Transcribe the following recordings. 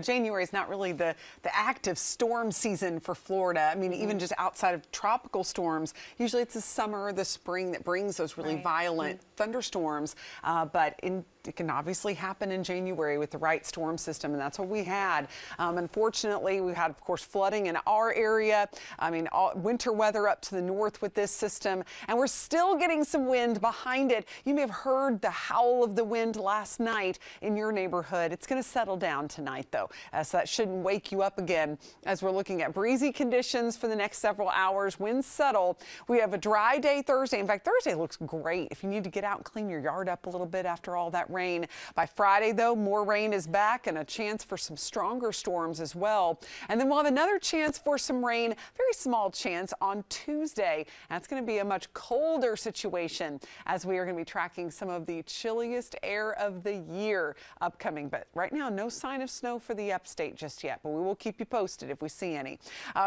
January is not really the active storm season for Florida. I mean, even just outside of tropical storms, usually it's the summer or the spring that brings those really violent thunderstorms. But it can obviously happen in January with the right storm system, and that's what we had. Unfortunately, we had, of course, flooding in our area. I mean, winter weather up to the north with this system, and we're still getting some wind behind it. You may have heard the howl of the wind last night in your neighborhood. It's going to settle down tonight, though, so that shouldn't wake you up again as we're looking at breezy conditions for the next several hours. Winds settle. We have a dry day Thursday. In fact, Thursday looks great if you need to get out and clean your yard up a little bit after all that rain. By Friday, though, more rain is back and a chance for some stronger storms as well. And then we'll have another chance for some rain, very small chance on Tuesday. That's going to be a much colder situation as we are going to be tracking some of the chilliest air of the year upcoming. But right now, no sign of snow for the upstate just yet, but we will keep you posted if we see any.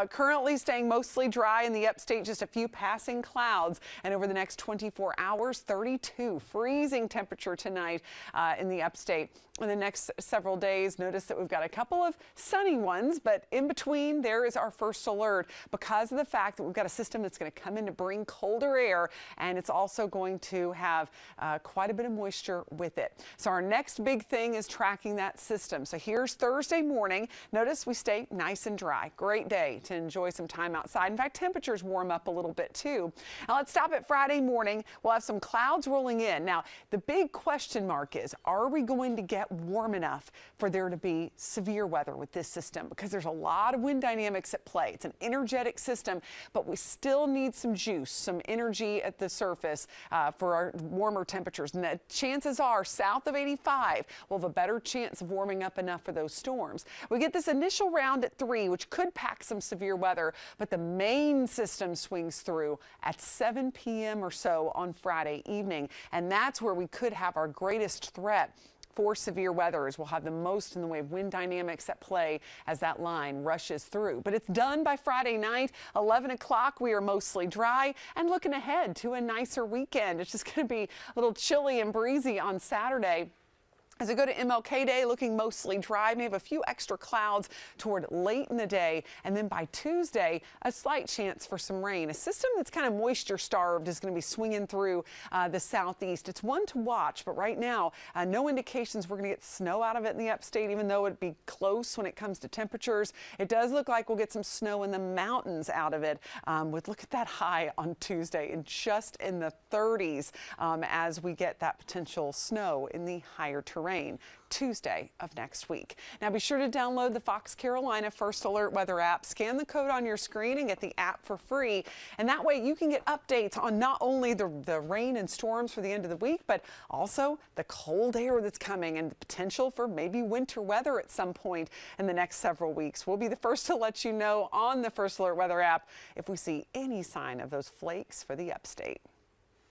Currently staying mostly dry in the upstate, just a few passing clouds. And over the next 24 hours, 32 freezing temperature tonight in the upstate. In the next several days, notice that we've got a couple of sunny ones, but in between there is our first alert because of the fact that we've got a system that's going to come in to bring colder air, and it's also going to have quite a bit of moisture with it. So our next big thing is tracking that system. So here's Thursday morning. Notice we stay nice and dry. Great day to enjoy some time outside. In fact, temperatures warm up a little bit too. Now let's stop at Friday morning. We'll have some clouds rolling in. Now the big question mark is, are we going to get warm enough for there to be severe weather with this system? Because there's a lot of wind dynamics at play. It's an energetic system, but we still need some juice, some energy at the surface for our warmer temperatures. And the chances are south of 85, we'll have a better chance of warming up enough for those storms. We get this initial round at 3, which could pack some severe weather, but the main system swings through at 7 p.m. or so on Friday evening. And that's where we could have our greatest threat for severe weather, as we'll have the most in the way of wind dynamics at play as that line rushes through. But it's done by Friday night, 11 o'clock. We are mostly dry and looking ahead to a nicer weekend. It's just going to be a little chilly and breezy on Saturday. As we go to MLK Day, looking mostly dry, may have a few extra clouds toward late in the day. And then by Tuesday, a slight chance for some rain. A system that's kind of moisture starved is going to be swinging through the southeast. It's one to watch, but right now, no indications we're going to get snow out of it in the upstate, even though it'd be close when it comes to temperatures. It does look like we'll get some snow in the mountains out of it. Look at that high on Tuesday and just in the 30s as we get that potential snow in the higher terrain. Tuesday of next week. Now be sure to download the Fox Carolina First Alert Weather app. Scan the code on your screen and get the app for free. And that way you can get updates on not only the rain and storms for the end of the week, but also the cold air that's coming and the potential for maybe winter weather at some point in the next several weeks. We'll be the first to let you know on the First Alert Weather app if we see any sign of those flakes for the upstate.